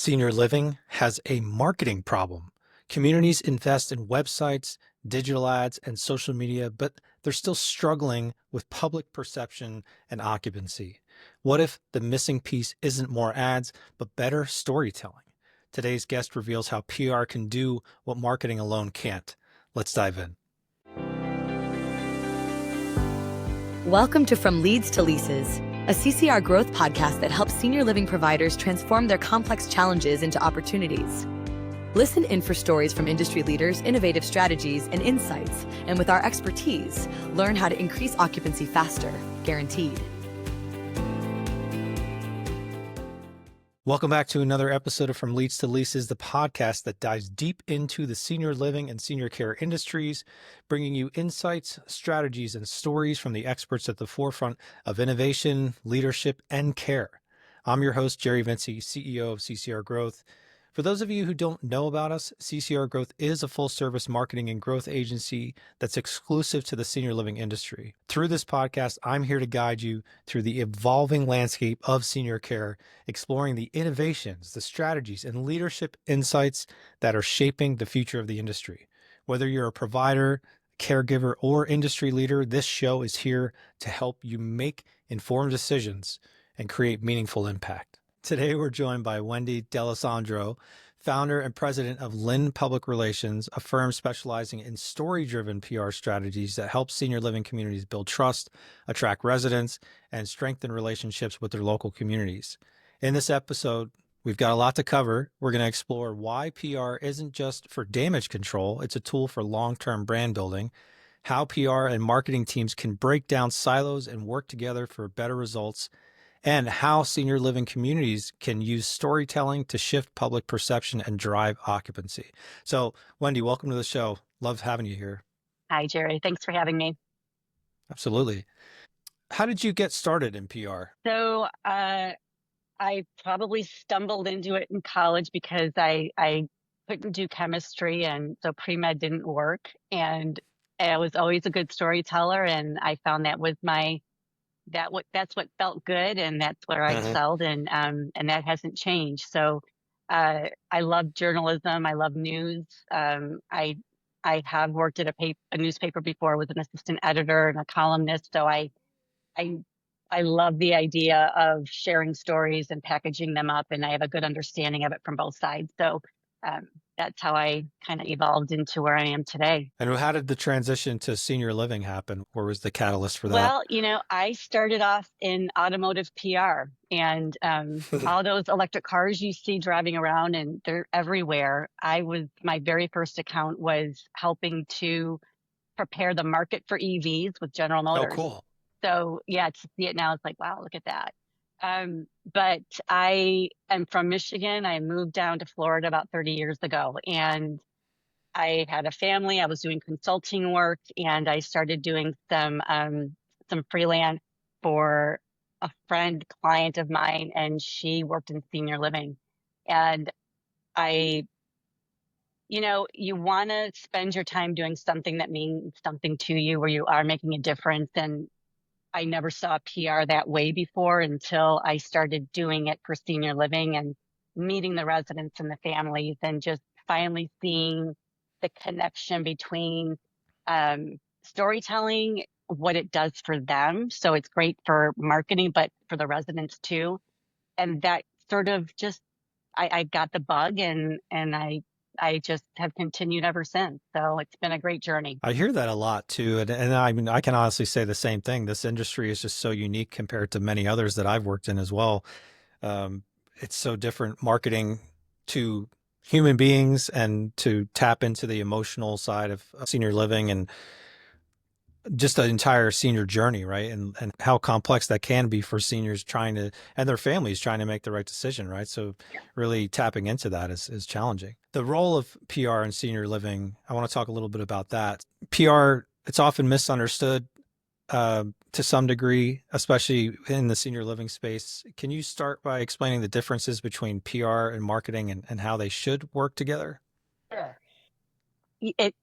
Senior living has a marketing problem. Communities invest in websites, digital ads, and social media, but they're still struggling with public perception and occupancy. What if the missing piece isn't more ads, but better storytelling? Today's guest reveals how PR can do what marketing alone can't. Let's dive in. Welcome to From Leads to Leases, a CCR Growth podcast that helps senior living providers transform their complex challenges into opportunities. Listen in for stories from industry leaders, innovative strategies, and insights. And with our expertise, learn how to increase occupancy faster, guaranteed. Welcome back to another episode of From Leads to Leases, the podcast that dives deep into the senior living and senior care industries, bringing you insights, strategies, and stories from the experts at the forefront of innovation, leadership, and care. I'm your host, Jerry Vinci, CEO of CCR Growth. For those of you who don't know about us, CCR Growth is a full-service marketing and growth agency that's exclusive to the senior living industry. Through this podcast, I'm here to guide you through the evolving landscape of senior care, exploring the innovations, the strategies, and leadership insights that are shaping the future of the industry. Whether you're a provider, caregiver, or industry leader, this show is here to help you make informed decisions and create meaningful impact. Today, we're joined by Wendy D'Alessandro, founder and president of Lynn Public Relations, a firm specializing in story-driven PR strategies that help senior living communities build trust, attract residents, and strengthen relationships with their local communities. In this episode, we've got a lot to cover. We're going to explore why PR isn't just for damage control, it's a tool for long-term brand building, how PR and marketing teams can break down silos and work together for better results, and how senior living communities can use storytelling to shift public perception and drive occupancy. So, Wendy, welcome to the show. Love having you here. Hi, Jerry. Thanks for having me. Absolutely. How did you get started in PR? So I probably stumbled into it in college because I couldn't do chemistry, and so pre-med didn't work. And I was always a good storyteller, and I found that was that's what felt good, and that's where I excelled, and that hasn't changed. So I love journalism. I love news. I have worked at a newspaper before, was an assistant editor and a columnist. So I love the idea of sharing stories and packaging them up, and I have a good understanding of it from both sides. So that's how I kind of evolved into where I am today. And how did the transition to senior living happen? Or was the catalyst for that? Well, I started off in automotive PR, and all those electric cars you see driving around, and they're everywhere. My very first account was helping to prepare the market for EVs with General Motors. Oh, cool. So yeah, to see it now, it's like, wow, look at that. But I am from Michigan. I moved down to Florida about 30 years ago, and I had a family. I was doing consulting work, and I started doing some freelance for a client of mine, and she worked in senior living. And you want to spend your time doing something that means something to you, where you are making a difference. And I never saw PR that way before until I started doing it for senior living and meeting the residents and the families, and just finally seeing the connection between storytelling, what it does for them. So it's great for marketing, but for the residents too. And that sort of just, I got the bug, and I just have continued ever since. So it's been a great journey. I hear that a lot too. And I mean, I can honestly say the same thing. This industry is just so unique compared to many others that I've worked in as well. It's so different marketing to human beings and to tap into the emotional side of senior living and just the entire senior journey, right? And how complex that can be for seniors and their families trying to make the right decision, right? So really tapping into that is challenging. The role of PR in senior living, I want to talk a little bit about that. PR, it's often misunderstood to some degree, especially in the senior living space. Can you start by explaining the differences between PR and marketing and how they should work together? Sure. It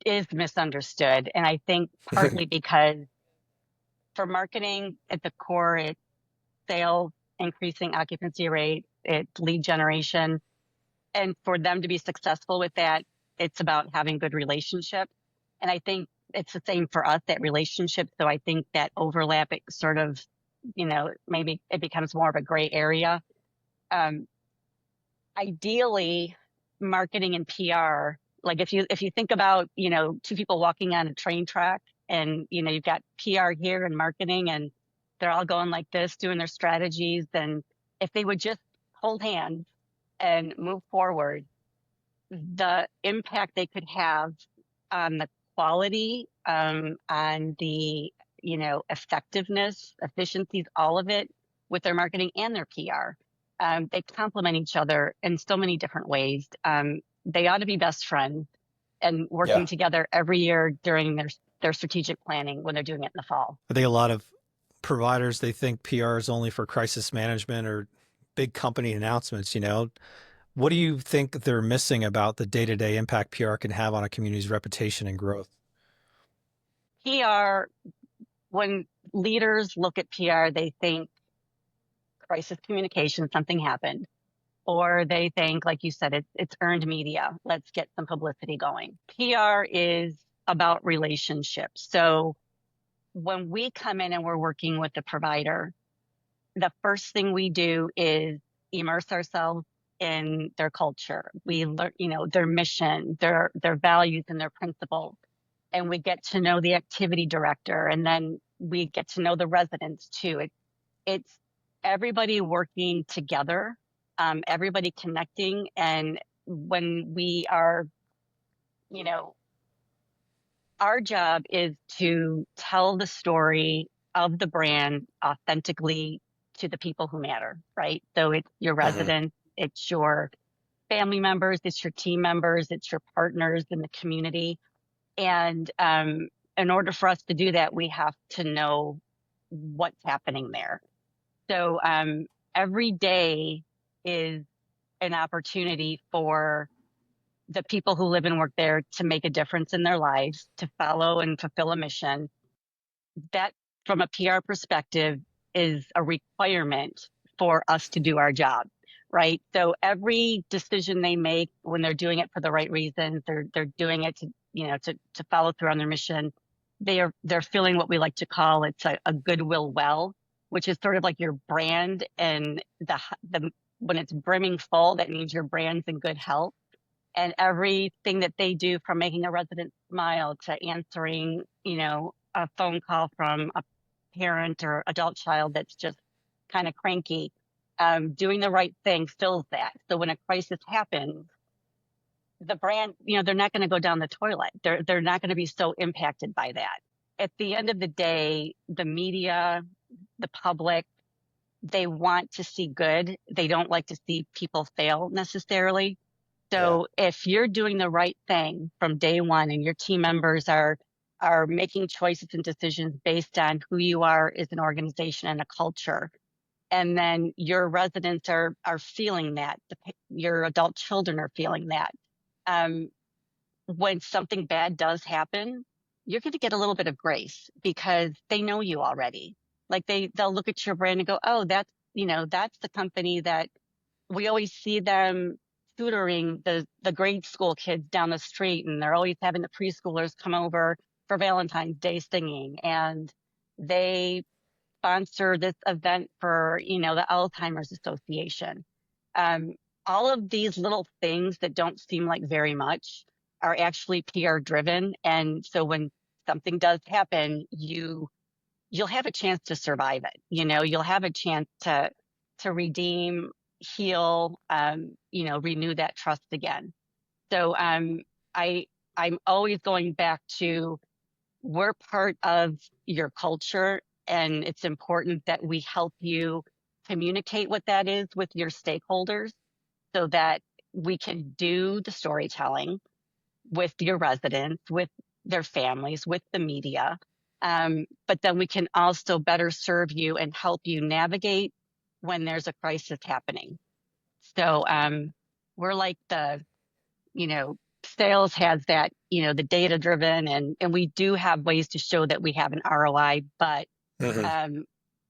is misunderstood. And I think partly because for marketing at the core, it's sales, increasing occupancy rate, it's lead generation. And for them to be successful with that, it's about having good relationships. And I think it's the same for us, that relationship. So I think that overlap, it sort of, maybe it becomes more of a gray area. Um, Ideally, marketing and PR, like if you think about, two people walking on a train track and, you've got PR here and marketing and they're all going like this, doing their strategies. And if they would just hold hands and move forward, the impact they could have on the quality, on the, effectiveness, efficiencies, all of it with their marketing and their PR. They complement each other in so many different ways. They ought to be best friends and working Yeah. together every year during their strategic planning when they're doing it in the fall. I think a lot of providers, they think PR is only for crisis management or big company announcements, What do you think they're missing about the day-to-day impact PR can have on a community's reputation and growth? PR, when leaders look at PR, they think crisis communication, something happened. Or they think, like you said, it's earned media. Let's get some publicity going. PR is about relationships. So when we come in and we're working with the provider, the first thing we do is immerse ourselves in their culture. We learn, their mission, their values and their principles. And we get to know the activity director, and then we get to know the residents too. It's everybody working together, everybody connecting. And when we are, you know, our job is to tell the story of the brand authentically to the people who matter, right? So it's your Hmm. residents, it's your family members, it's your team members, it's your partners in the community. And in order for us to do that, we have to know what's happening there. So every day is an opportunity for the people who live and work there to make a difference in their lives, to follow and fulfill a mission. That, from a PR perspective, is a requirement for us to do our job, right? So every decision they make, when they're doing it for the right reasons, they're doing it to, to follow through on their mission. They're feeling what we like to call it's a goodwill well, which is sort of like your brand, and the when it's brimming full, that means your brand's in good health. And everything that they do, from making a resident smile to answering, a phone call from a parent or adult child that's just kind of cranky, doing the right thing fills that. So when a crisis happens, the brand, they're not going to go down the toilet. They're not going to be so impacted by that. At the end of the day, the media, the public, they want to see good. They don't like to see people fail necessarily. Yeah. So if you're doing the right thing from day one and your team members are making choices and decisions based on who you are as an organization and a culture, and then your residents are feeling that, your adult children are feeling that, um, when something bad does happen, you're going to get a little bit of grace because they know you already. Like they'll look at your brand and go, oh, that's the company that we always see them tutoring the grade school kids down the street, and they're always having the preschoolers come over for Valentine's Day singing, and they sponsor this event for, the Alzheimer's Association. Um, all of these little things that don't seem like very much are actually PR driven. And so when something does happen, you'll have a chance to survive it. You'll have a chance to redeem, heal, renew that trust again. So I I'm always going back to, we're part of your culture, and it's important that we help you communicate what that is with your stakeholders so that we can do the storytelling with your residents, with their families, with the media. But then we can also better serve you and help you navigate when there's a crisis happening. So we're like you know, sales has that, the data driven, and we do have ways to show that we have an ROI, but Hmm. um,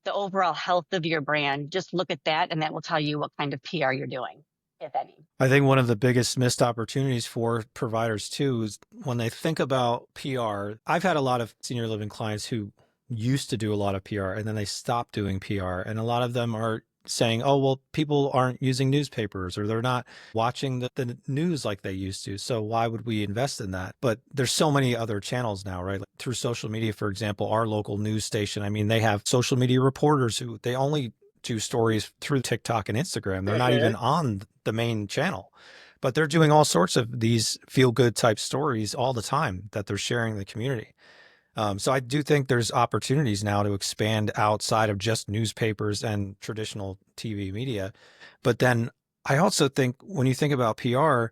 the overall health of your brand, just look at that and that will tell you what kind of PR you're doing, if any. I think one of the biggest missed opportunities for providers too is when they think about PR. I've had a lot of senior living clients who used to do a lot of PR and then they stopped doing PR. And a lot of them are saying, oh, well, people aren't using newspapers or they're not watching the news like they used to. So why would we invest in that? But there's so many other channels now, right? Like through social media, for example, our local news station. I mean, they have social media reporters who they only do stories through TikTok and Instagram. They're not even on the main channel, but they're doing all sorts of these feel good type stories all the time that they're sharing in the community. So I do think there's opportunities now to expand outside of just newspapers and traditional TV media. But then I also think when you think about PR,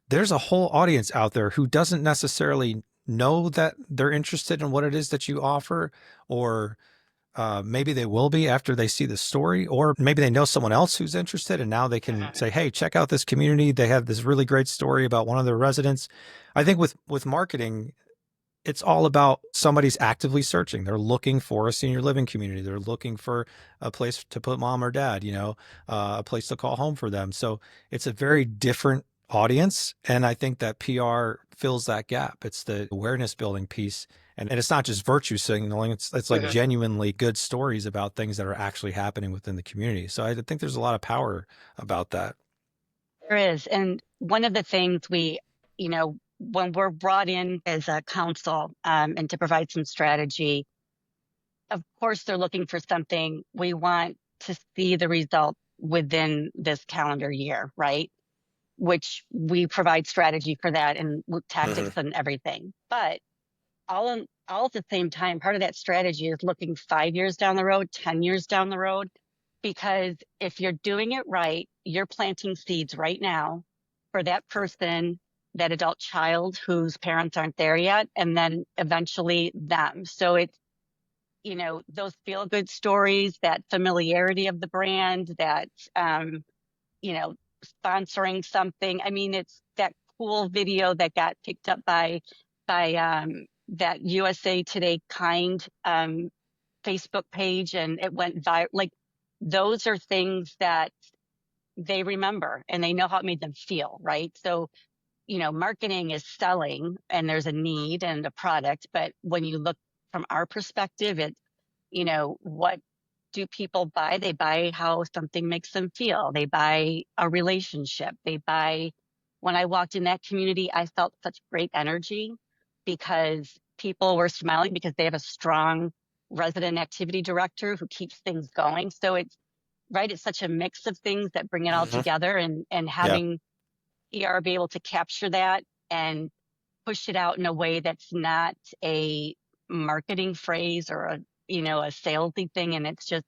there's a whole audience out there who doesn't necessarily know that they're interested in what it is that you offer, or maybe they will be after they see the story, or maybe they know someone else who's interested and now they can say, hey, check out this community. They have this really great story about one of their residents. I think with marketing, it's all about somebody's actively searching. They're looking for a senior living community. They're looking for a place to put mom or dad, a place to call home for them. So it's a very different audience. And I think that PR fills that gap. It's the awareness building piece. And it's not just virtue signaling. It's like genuinely good stories about things that are actually happening within the community. So I think there's a lot of power about that. There is. And one of the things when we're brought in as a council and to provide some strategy, of course, they're looking for something. We want to see the result within this calendar year, right? Which we provide strategy for that and tactics and everything. But all at the same time, part of that strategy is looking 5 years down the road, 10 years down the road, because if you're doing it right, you're planting seeds right now for that person, that adult child whose parents aren't there yet, and then eventually them. So it's, those feel good stories, that familiarity of the brand, that, you know, sponsoring something. I mean, it's that cool video that got picked up by that USA Today Kind Facebook page, and it went viral. Like, those are things that they remember and they know how it made them feel, right? So, marketing is selling and there's a need and a product, but when you look from our perspective, it's, what do people buy? They buy how something makes them feel. They buy a relationship. They buy, when I walked in that community, I felt such great energy because people were smiling because they have a strong resident activity director who keeps things going. So it's right. It's such a mix of things that bring it all together, and Yeah. having ER be able to capture that and push it out in a way that's not a marketing phrase or a salesy thing. And it's just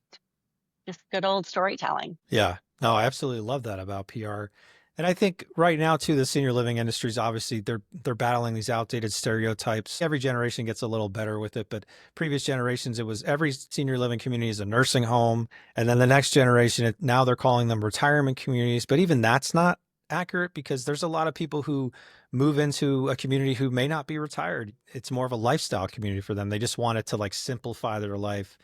good old storytelling. Yeah. No, I absolutely love that about PR. And I think right now too, the senior living industries, obviously they're battling these outdated stereotypes. Every generation gets a little better with it, but previous generations, it was every senior living community is a nursing home. And then the next generation, now they're calling them retirement communities. But even that's not accurate because there's a lot of people who move into a community who may not be retired. It's more of a lifestyle community for them. They just want it to like simplify their life.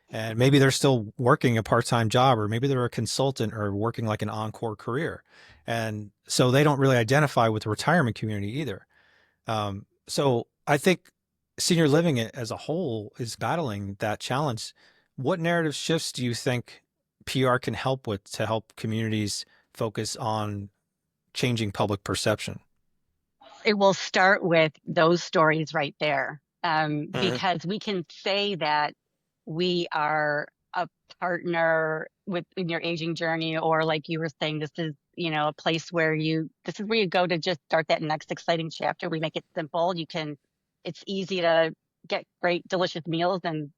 And maybe they're still working a part-time job, or maybe they're a consultant or working like an encore career. And so they don't really identify with the retirement community either. So I think senior living as a whole is battling that challenge. What narrative shifts do you think PR can help with to help communities focus on changing public perception? It will start with those stories right there, because we can say that we are a partner in your aging journey, or like you were saying, this is a place where this is where you go to just start that next exciting chapter. We make it simple. It's easy to get great delicious meals, and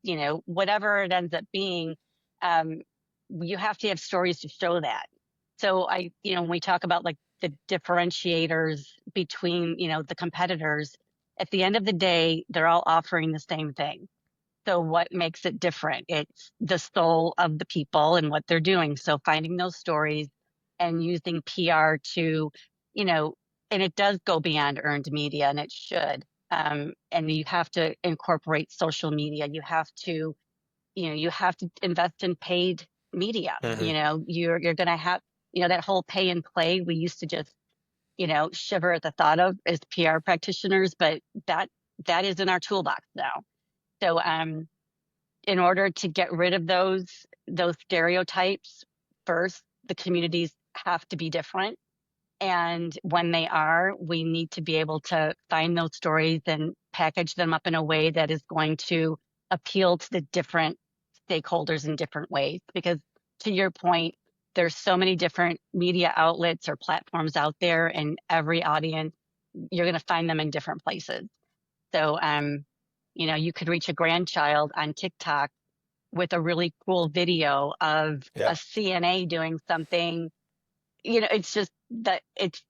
whatever it ends up being, um, you have to have stories to show that. So when we talk about like the differentiators between the competitors, at the end of the day, they're all offering the same thing. So what makes it different? It's the soul of the people and what they're doing. So finding those stories and using PR to, and it does go beyond earned media, and it should. And you have to incorporate social media. You have to you have to invest in paid media. Hmm. You're going to have, that whole pay and play we used to just, shiver at the thought of as PR practitioners, but that is in our toolbox now. So, in order to get rid of those stereotypes, first, the communities have to be different. And when they are, we need to be able to find those stories and package them up in a way that is going to appeal to the different stakeholders in different ways. Because to your point, there's so many different media outlets or platforms out there, and every audience, you're going to find them in different places. So, you could reach a grandchild on TikTok with a really cool video of Yeah. a CNA doing something. It's just that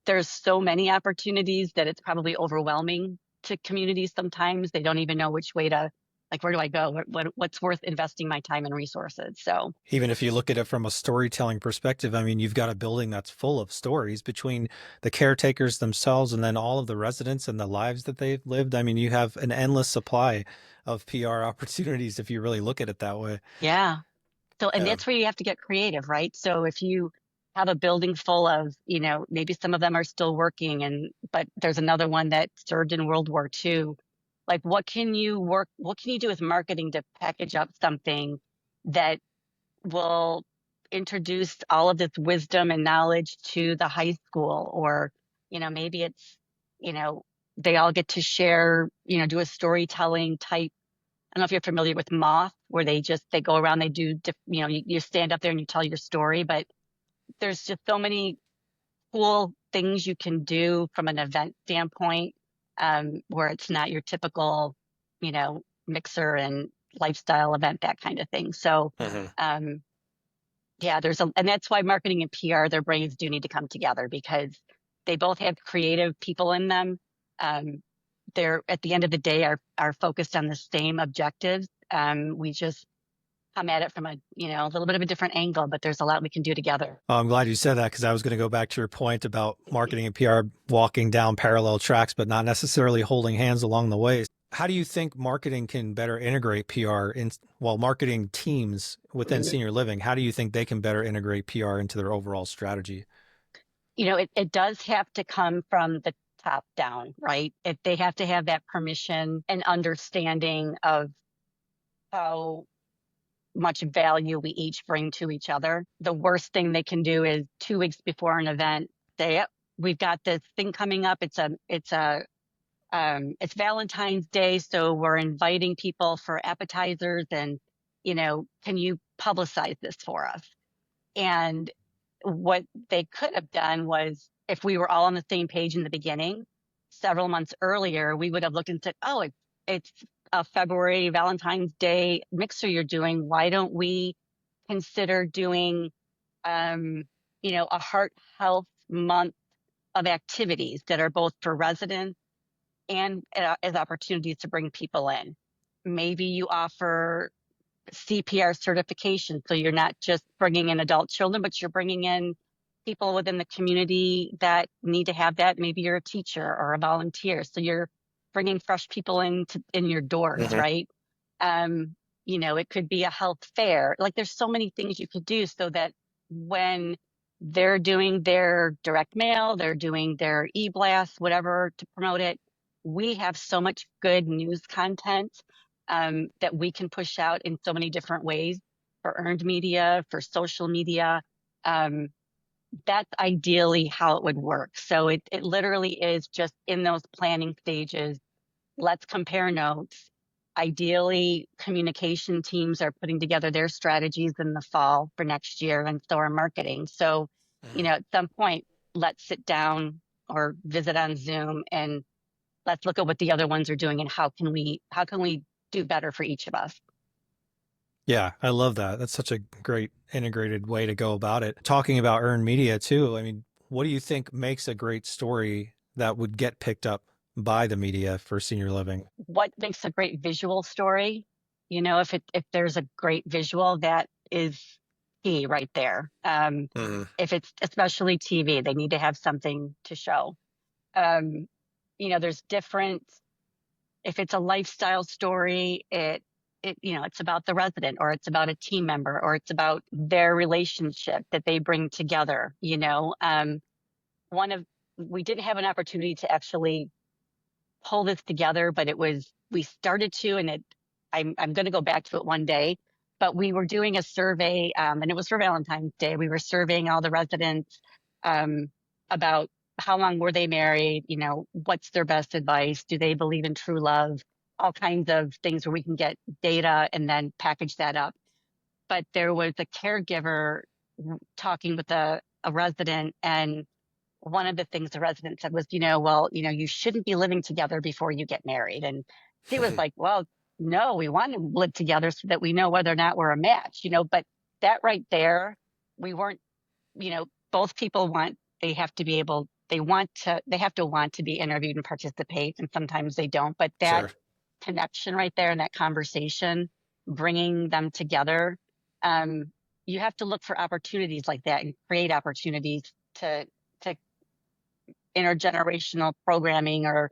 there's so many opportunities that it's probably overwhelming to communities sometimes. They don't even know which way to, like, where do I go? What's worth investing my time and resources? So, Even if you look at it from a storytelling perspective, I mean, you've got a building that's full of stories between the caretakers themselves and then all of the residents and the lives that they've lived. I mean, you have an endless supply of PR opportunities if you really look at it that way. yeah. So, and Yeah. that's where you have to get creative, right? So if you have a building full of, maybe some of them are still working, but there's another one that served in World War II. Like, what can you do with marketing to package up something that will introduce all of this wisdom and knowledge to the high school? Or, maybe it's, you know, they all get to share, do a storytelling type. I don't know if you're familiar with Moth, where they go around, they do, you stand up there and you tell your story, but there's just so many cool things you can do from an event standpoint, where it's not your typical, mixer and lifestyle event, that kind of thing. So, Hmm. um, yeah, and that's why marketing and PR, their brains do need to come together, because they both have creative people in them. Um, they're at the end of the day are focused on the same objectives. We just come at it from a little bit of a different angle, but there's a lot we can do together. Oh, I'm glad you said that because I was going to go back to your point about marketing and PR walking down parallel tracks, but not necessarily holding hands along the way. How do you think marketing can better integrate PR while marketing teams within senior living? How do you think they can better integrate PR into their overall strategy? It does have to come from the top down, right? They have to have that permission and understanding of how much value we each bring to each other. The worst thing they can do is 2 weeks before an event say, "Yep, we've got this thing coming up. It's Valentine's Day, so we're inviting people for appetizers, and can you publicize this for us?" And what they could have done was, if we were all on the same page in the beginning, several months earlier, we would have looked and said, "Oh, it's a February Valentine's Day mixer you're doing. Why don't we consider doing, a heart health month of activities that are both for residents and as opportunities to bring people in? Maybe you offer CPR certification, so you're not just bringing in adult children, but you're bringing in people within the community that need to have that. Maybe you're a teacher or a volunteer, so you're bringing fresh people in your doors, Hmm. right? um it could be a health fair. Like, there's so many things you could do, so that when they're doing their direct mail, they're doing their e-blast, whatever, to promote it, we have so much good news content, that we can push out in so many different ways, for earned media, for social media. Um, that's ideally how it would work. So it literally is just in those planning stages. Let's compare notes. Ideally, communication teams are putting together their strategies in the fall for next year, and so are marketing. So, at some point, let's sit down or visit on Zoom, and let's look at what the other ones are doing, and how can we do better for each of us. Yeah, I love that. That's such a great integrated way to go about it. Talking about earned media too, I mean, what do you think makes a great story that would get picked up by the media for senior living? What makes a great visual story? If there's a great visual, that is key right there. Hmm. If it's especially TV, they need to have something to show. There's different. If it's a lifestyle story, it's about the resident, or it's about a team member, or it's about their relationship that they bring together. One of we didn't have an opportunity to actually pull this together, but we started to, and I'm going to go back to it one day. But we were doing a survey, and it was for Valentine's Day. We were surveying all the residents um, about how long were they married, what's their best advice, do they believe in true love, all kinds of things where we can get data and then package that up. But there was a caregiver talking with a resident, and one of the things the resident said was, well, you shouldn't be living together before you get married. And he was like, well, no, we want to live together so that we know whether or not we're a match, but that right there, we weren't, both people they have to want to be interviewed and participate. And sometimes they don't, but that Sure. connection right there and that conversation, bringing them together, um, you have to look for opportunities like that and create opportunities to intergenerational programming, or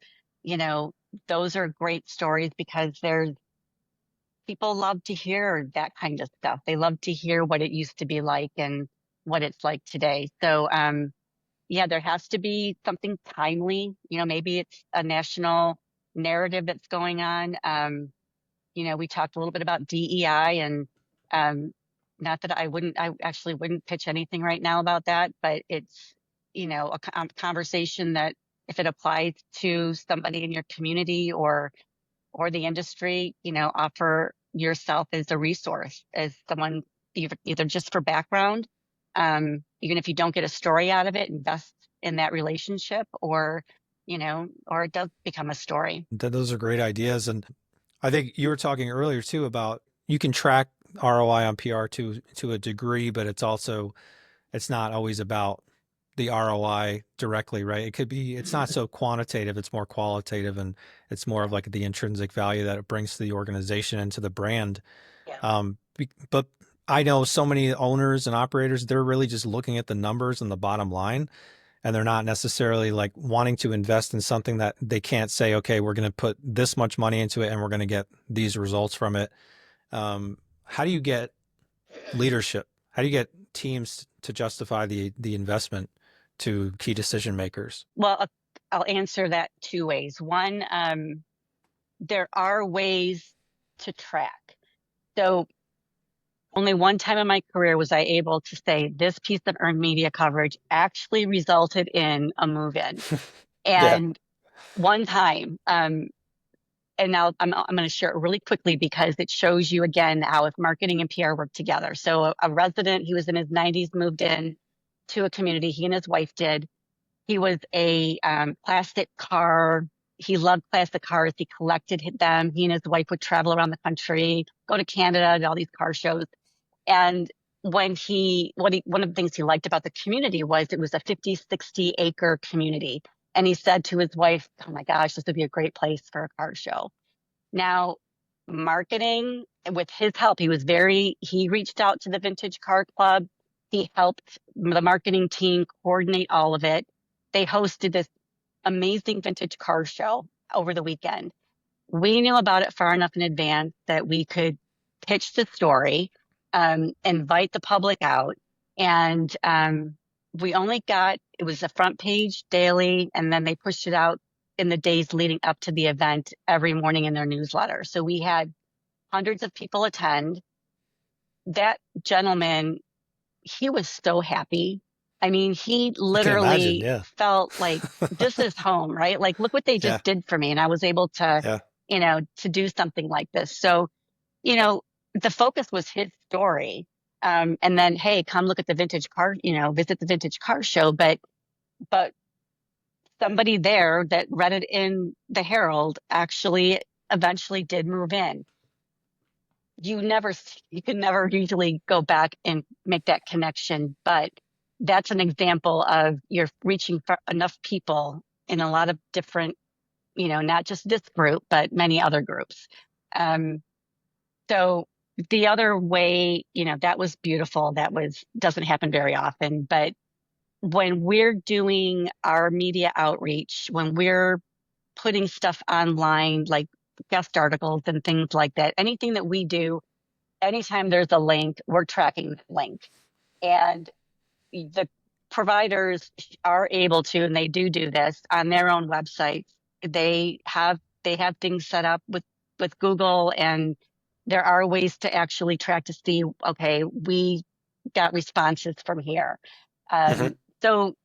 those are great stories, because there's people love to hear that kind of stuff. They love to hear what it used to be like and what it's like today. So yeah, there has to be something timely. Maybe it's a national narrative that's going on. We talked a little bit about DEI, and not that I actually wouldn't pitch anything right now about that, but it's, a conversation that, if it applies to somebody in your community or the industry, offer yourself as a resource, as someone, either just for background, even if you don't get a story out of it, invest in that relationship, or it does become a story. Those are great ideas. And I think you were talking earlier too about you can track ROI on PR to a degree, but it's not always about the ROI directly, right? It's not so quantitative, it's more qualitative, and it's more of like the intrinsic value that it brings to the organization and to the brand. Yeah. But I know so many owners and operators, they're really just looking at the numbers and the bottom line, and they're not necessarily like wanting to invest in something that they can't say, okay, we're going to put this much money into it and we're going to get these results from it. How do you get leadership? How do you get teams to justify the investment to key decision makers? Well, I'll answer that two ways. One, there are ways to track. So only one time in my career was I able to say this piece of earned media coverage actually resulted in a move-in. Yeah. And one time, and now I'm going to share it really quickly, because it shows you again how, if marketing and PR work together. So a resident, he was in his 90s, moved in to a community. He and his wife did. He was a plastic car. He loved plastic cars. He collected them. He and his wife would travel around the country, go to Canada, to all these car shows. And one of the things he liked about the community was it was a 50, 60 acre community. And he said to his wife, oh my gosh, this would be a great place for a car show. Now, marketing, with his help, he reached out to the Vintage Car Club. He helped the marketing team coordinate all of it. They hosted this amazing vintage car show over the weekend. We knew about it far enough in advance that we could pitch the story, invite the public out. And it was a front page daily, and then they pushed it out in the days leading up to the event every morning in their newsletter. So we had hundreds of people attend. That gentleman, he was so happy. I mean, he literally yeah. felt like this is home, right? Like, look what they Yeah. just did for me. And I was able to, Yeah. to do something like this. So, the focus was his story. And then, hey, come look at the vintage car, visit the vintage car show. But somebody there that read it in the Herald actually eventually did move in. You can never usually go back and make that connection, but that's an example of you're reaching for enough people in a lot of different, not just this group, but many other groups. So the other way, that was beautiful. Doesn't happen very often, but when we're doing our media outreach, when we're putting stuff online, like guest articles and things like that. Anything that we do, anytime there's a link, we're tracking that link. And the providers are able to, and they do this on their own websites. They have things set up with Google, and there are ways to actually track to see, okay, we got responses from here. Mhm. So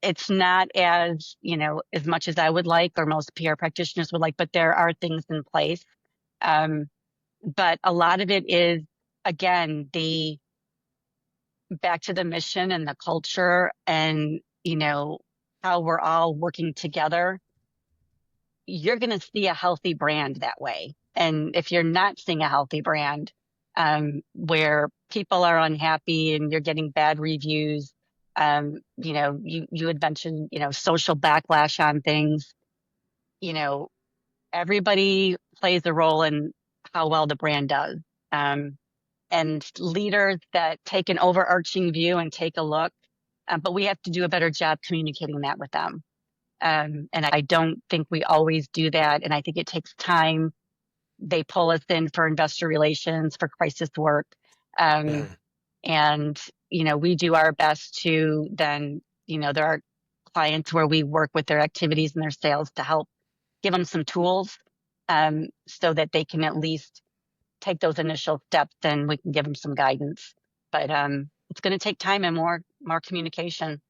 it's not as, as much as I would like, or most PR practitioners would like, but there are things in place. Um, but a lot of it is, again, the back to the mission and the culture, and how we're all working together. You're going to see a healthy brand that way. And if you're not seeing a healthy brand, where people are unhappy and you're getting bad reviews, you had mentioned, social backlash on things, you know everybody plays a role in how well the brand does. Um, and leaders that take an overarching view and take a look, but we have to do a better job communicating that with them. And I don't think we always do that. And I think it takes time. They pull us in for investor relations, for crisis work. Um, Mhm. and, we do our best to then, there are clients where we work with their activities and their sales to help give them some tools, so that they can at least take those initial steps, and we can give them some guidance. But it's going to take time and more communication.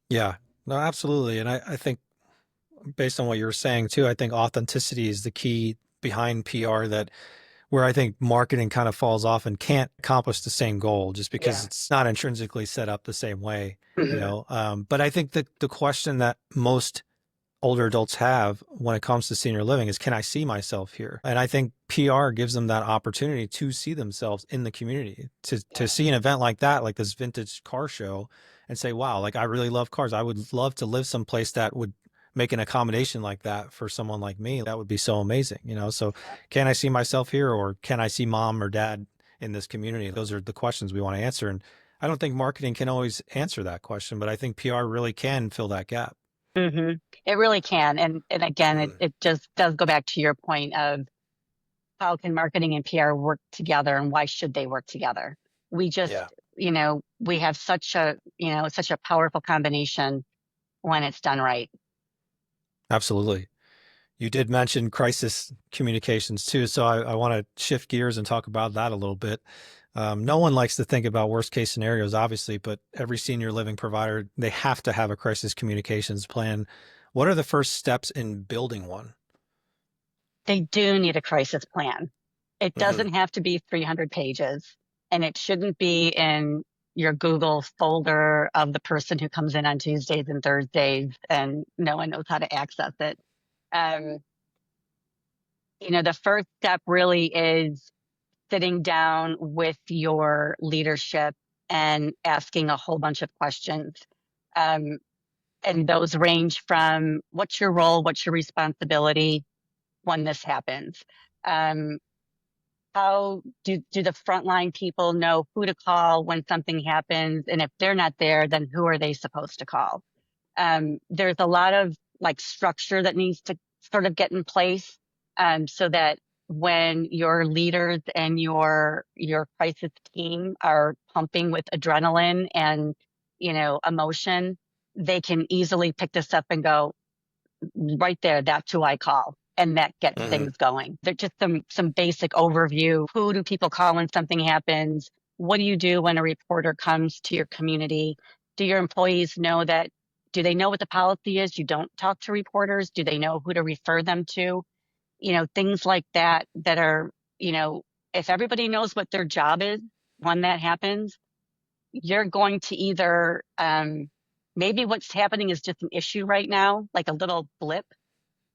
Yeah, no, absolutely. And I think based on what you were saying too, I think authenticity is the key behind PR that where I think marketing kind of falls off and can't accomplish the same goal just because Yeah. it's not intrinsically set up the same way, Mhm. But I think the question that most older adults have when it comes to senior living is, can I see myself here? And I think PR gives them that opportunity to see themselves in the community, to Yeah. see an event like that, like this vintage car show, and say, wow, like I really love cars. I would love to live someplace that would make an accommodation like that for someone like me. That would be so amazing. So can I see myself here, or can I see mom or dad in this community? Those are the questions we want to answer. And I don't think marketing can always answer that question, but I think PR really can fill that gap. hmm It really can. And again, it just does go back to your point of how can marketing and PR work together, and why should they work together? We Yeah. just, we have such a powerful combination when it's done right. Absolutely. You did mention crisis communications too, so I want to shift gears and talk about that a little bit. No one likes to think about worst case scenarios, obviously, but every senior living provider, they have to have a crisis communications plan. What are the first steps in building one? They do need a crisis plan. It Hmm. doesn't have to be 300 pages, and it shouldn't be in your Google folder of the person who comes in on Tuesdays and Thursdays and no one knows how to access it. Um, the first step really is sitting down with your leadership and asking a whole bunch of questions. Um, and those range from, what's your role? What's your responsibility when this happens? Um, how do the frontline people know who to call when something happens? And if they're not there, then who are they supposed to call? There's a lot of like structure that needs to sort of get in place, so that when your leaders and your crisis team are pumping with adrenaline and emotion, they can easily pick this up and go, right there, that's who I call. And that gets Hmm. things going. There's just some basic overview. Who do people call when something happens? What do you do when a reporter comes to your community? Do your employees know that? Do they know what the policy is? You don't talk to reporters. Do they know who to refer them to? Things like that that are, if everybody knows what their job is when that happens, you're going to either, maybe what's happening is just an issue right now, like a little blip,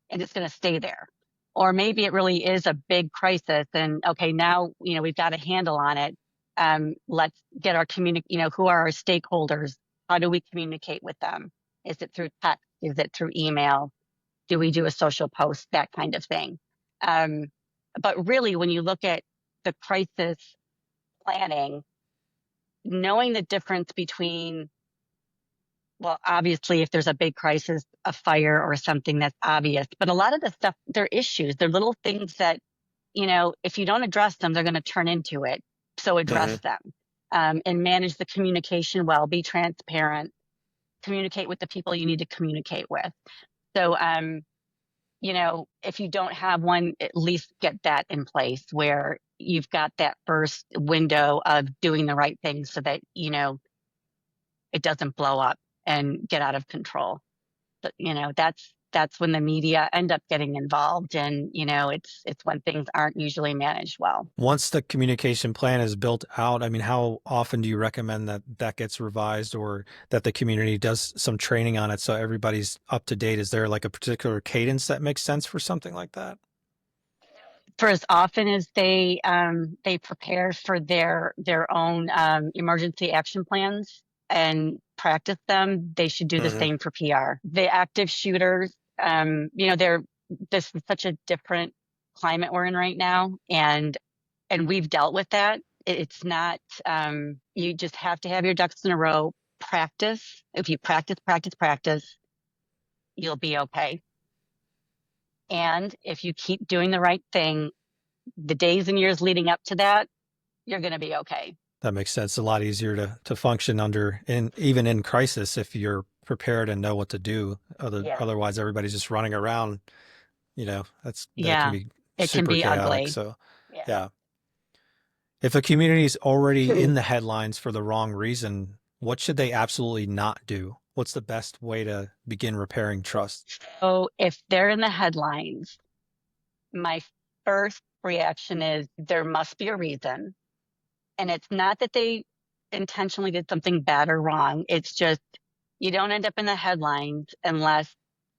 and it's going to stay there. Or maybe it really is a big crisis, and okay, now we've got a handle on it. Let's get our who are our stakeholders? How do we communicate with them? Is it through text? Is it through email? Do we do a social post? That kind of thing. Um, but really, when you look at the crisis planning, knowing the difference between Well, obviously, if there's a big crisis, a fire or something that's obvious, but a lot of the stuff, they're issues, they're little things that, if you don't address them, they're going to turn into it. So Hmm. address them, and manage the communication well, be transparent, communicate with the people you need to communicate with. So, if you don't have one, at least get that in place where you've got that first window of doing the right thing so that, it doesn't blow up and get out of control. But, that's when the media end up getting involved, and it's when things aren't usually managed well. Once the communication plan is built out, I mean, how often do you recommend that that gets revised or that the community does some training on it so everybody's up to date? Is there like a particular cadence that makes sense for something like that? For as often as they prepare for their own emergency action plans and practice them, they should do the Hmm. same for PR. The active shooters, they're this is such a different climate we're in right now, and we've dealt with that. It's not you just have to have your ducks in a row. Practice. If you practice, you'll be okay. And if you keep doing the right thing, the days and years leading up to that, you're going to be okay. That makes sense. A lot easier to function under in even in crisis if you're prepared and know what to do. Yeah. Otherwise, everybody's just running around. That can Yeah. be It can super be chaotic. ugly. So, Yeah. yeah, if a community is already in the headlines for the wrong reason, what should they absolutely not do? What's the best way to begin repairing trust? So if they're in the headlines, my first reaction is there must be a reason. And it's not that they intentionally did something bad or wrong. It's just you don't end up in the headlines unless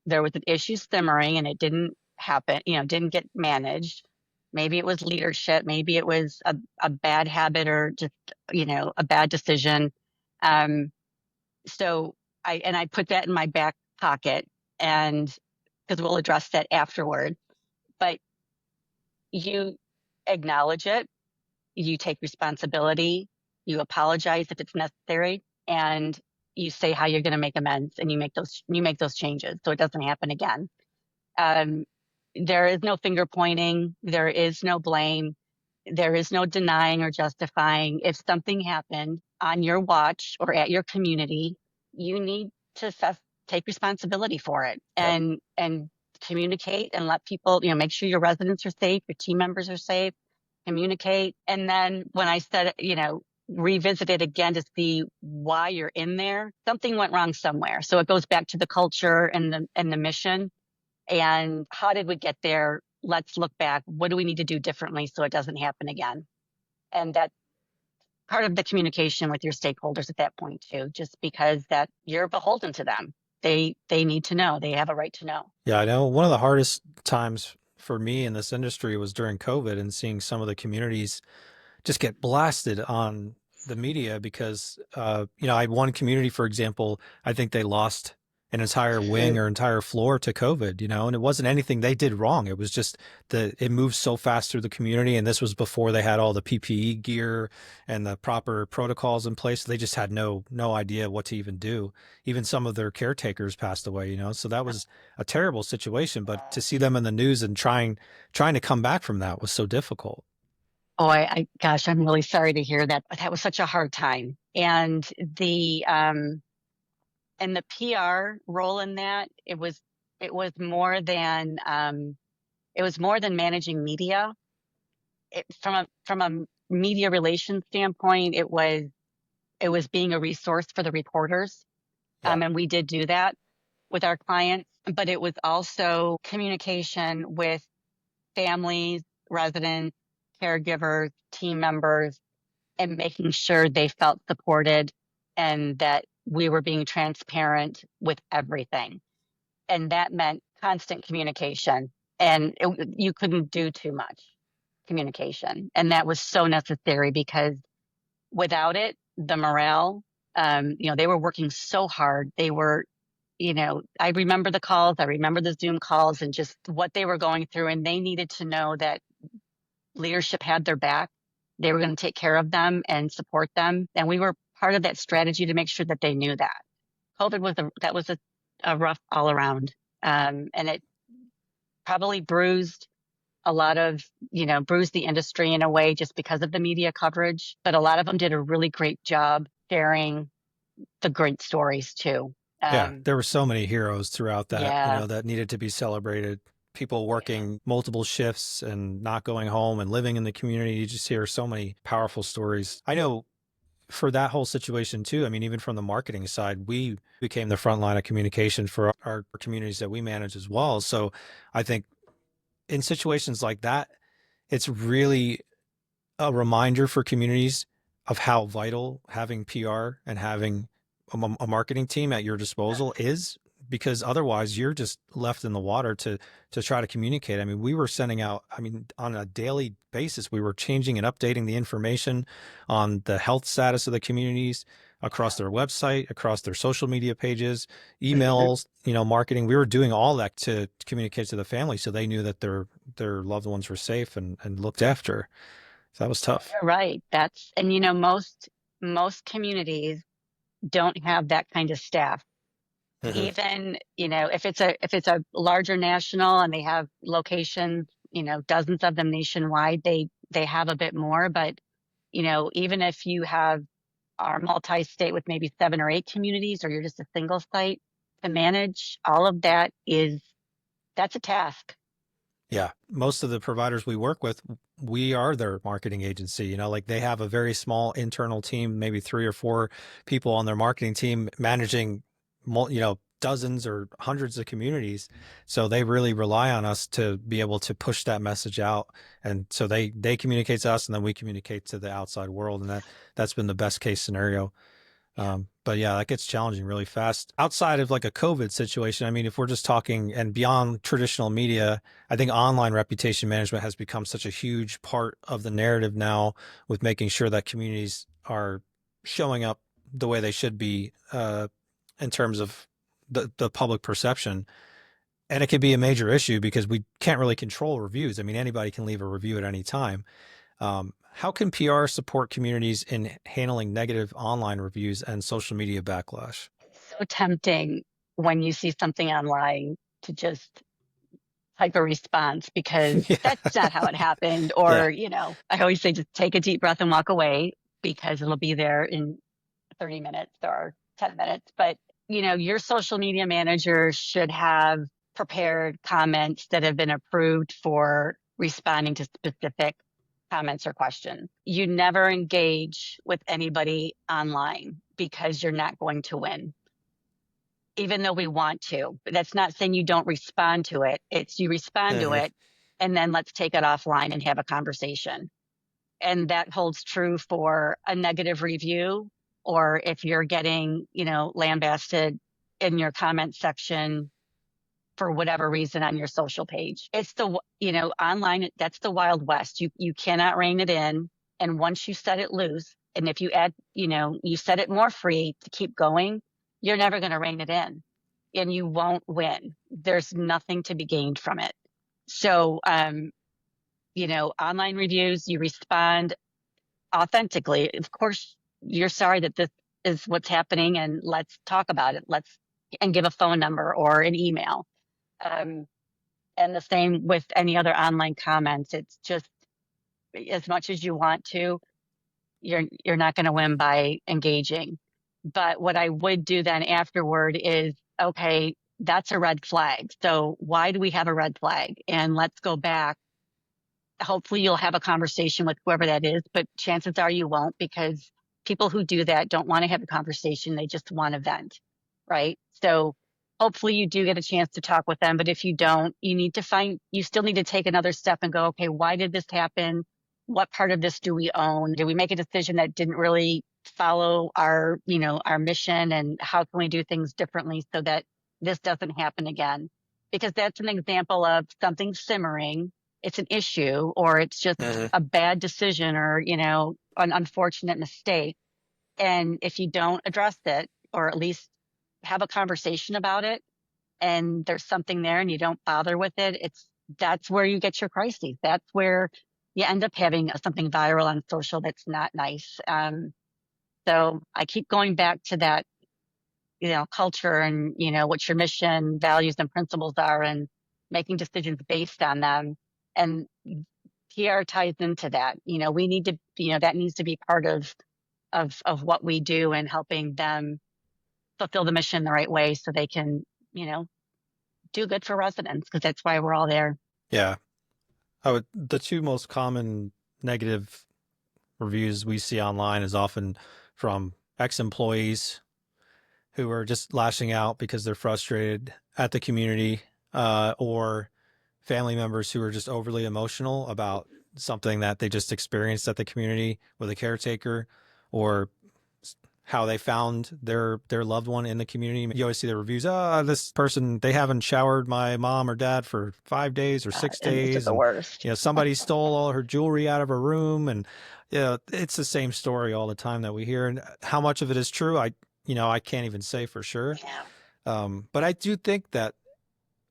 there was an issue simmering and it didn't happen, didn't get managed. Maybe it was leadership, maybe it was a bad habit or just, a bad decision. Um, so I put that in my back pocket, and because we'll address that afterward. But you acknowledge it, you take responsibility, you apologize if it's necessary, and you say how you're going to make amends, and you make those changes so it doesn't happen again. Um, there is no finger pointing, there is no blame, there is no denying or justifying. If something happened on your watch or at your community, you need to take responsibility for it, Yep. and communicate and let people, make sure your residents are safe, your team members are safe, communicate. And then when I said, revisit it again to see why you're in there, something went wrong somewhere. So it goes back to the culture and the mission. And how did we get there? Let's look back. What do we need to do differently so it doesn't happen again? And that's part of the communication with your stakeholders at that point too, just because that you're beholden to them. They need to know. They have a right to know. Yeah, I know one of the hardest times for me in this industry was during COVID and seeing some of the communities just get blasted on the media because I had one community, for example, I think they lost an entire wing or entire floor to COVID, and it wasn't anything they did wrong. It was just it moved so fast through the community, and this was before they had all the PPE gear and the proper protocols in place. So they just had no idea what to even do. Even some of their caretakers passed away, so that was a terrible situation. But to see them in the news and trying to come back from that was so difficult. Oh, gosh, I'm really sorry to hear that. That was such a hard time. And the PR role in that, it was more than managing media. From a media relations standpoint, it was being a resource for the reporters. Yeah. And we did do that with our clients, but it was also communication with families, residents, caregivers, team members, and making sure they felt supported and that we were being transparent with everything. And that meant constant communication. And you couldn't do too much communication. And that was so necessary because without it, the morale, they were working so hard. They were, I remember the calls, I remember the Zoom calls and just what they were going through. And they needed to know that leadership had their back. They were going to take care of them and support them. And we were part of that strategy to make sure that they knew that. COVID was a rough all around. And it probably bruised a lot of, bruised the industry in a way just because of the media coverage. But a lot of them did a really great job sharing the great stories too. Yeah, Um, there were so many heroes throughout that, yeah, that needed to be celebrated. People yeah, working multiple shifts and not going home and living in the community. You just hear so many powerful stories. I know for that whole situation too, I mean, even from the marketing side, we became the front line of communication for our communities that we manage as well. So I think in situations like that, it's really a reminder for communities of how vital having PR and having a marketing team at your disposal is, because otherwise you're just left in the water to try to communicate. I mean, we were sending out, I mean, on a daily basis, we were changing and updating the information on the health status of the communities across their website, across their social media pages, emails, marketing. We were doing all that to communicate to the family so they knew that their loved ones were safe and looked after. So that was tough. you're right. And most communities don't have that kind of staff. Hmm. Even, if it's a larger national and they have locations, dozens of them nationwide, they have a bit more. But, even if you have our multi-state with maybe 7 or 8 communities, or you're just a single site, to manage all of that's a task. Yeah. Most of the providers we work with, we are their marketing agency. Like they have a very small internal team, maybe 3 or 4 people on their marketing team managing, dozens or hundreds of communities. So they really rely on us to be able to push that message out. And so they communicate to us and then we communicate to the outside world. And that's been the best case scenario. But yeah, that gets challenging really fast. Outside of like a COVID situation, I mean, if we're just talking and beyond traditional media, I think online reputation management has become such a huge part of the narrative now, with making sure that communities are showing up the way they should be in terms of the public perception. And it can be a major issue because we can't really control reviews. I mean, anybody can leave a review at any time. How can PR support communities in handling negative online reviews and social media backlash? So tempting when you see something online to just type a response, because Yeah. that's not how it happened. Yeah. Or, I always say just take a deep breath and walk away, because it'll be there in 30 minutes or 10 minutes. But, your social media manager should have prepared comments that have been approved for responding to specific comments or questions. You never engage with anybody online, because you're not going to win, even though we want to. But that's not saying you don't respond to it. It's you respond to Hmm. it, and then let's take it offline and have a conversation. And that holds true for a negative review, or if you're getting, lambasted in your comment section for whatever reason on your social page. It's online, that's the Wild West. You cannot rein it in. And once you set it loose, and if you add, you set it more free to keep going, you're never going to rein it in, and you won't win. There's nothing to be gained from it. So, online reviews, you respond authentically. Of course, you're sorry that this is what's happening, and let's talk about it. And give a phone number or an email. Um, and the same with any other online comments. It's just, as much as you want to, you're not going to win by engaging. But what I would do then afterward is, okay, that's a red flag. So why do we have a red flag? And let's go back. Hopefully you'll have a conversation with whoever that is, but chances are you won't, because people who do that don't want to have a conversation. They just want to vent, right? So hopefully you do get a chance to talk with them. But if you don't, you still need to take another step and go, okay, why did this happen? What part of this do we own? Did we make a decision that didn't really follow our mission? And how can we do things differently so that this doesn't happen again? Because that's an example of something simmering. It's an issue, or it's just Hmm. a bad decision, or, an unfortunate mistake. And if you don't address it, or at least have a conversation about it, and there's something there and you don't bother with it, that's where you get your crises. That's where you end up having something viral on social that's not nice. So I keep going back to that, culture and, what your mission, values, and principles are, and making decisions based on them. And PR ties into that. We need to, that needs to be part of what we do, and helping them fulfill the mission the right way so they can, you know, do good for residents, because that's why we're all there. Yeah. The two most common negative reviews we see online is often from ex-employees who are just lashing out because they're frustrated at the community, or family members who are just overly emotional about something that they just experienced at the community with a caretaker, or how they found their loved one in the community. You always see the reviews. This person, they haven't showered my mom or dad for 5 days or six And it's just days, the and worst. somebody stole all her jewelry out of her room, and it's the same story all the time that we hear. And how much of it is true, I can't even say for sure. Yeah, But I do think that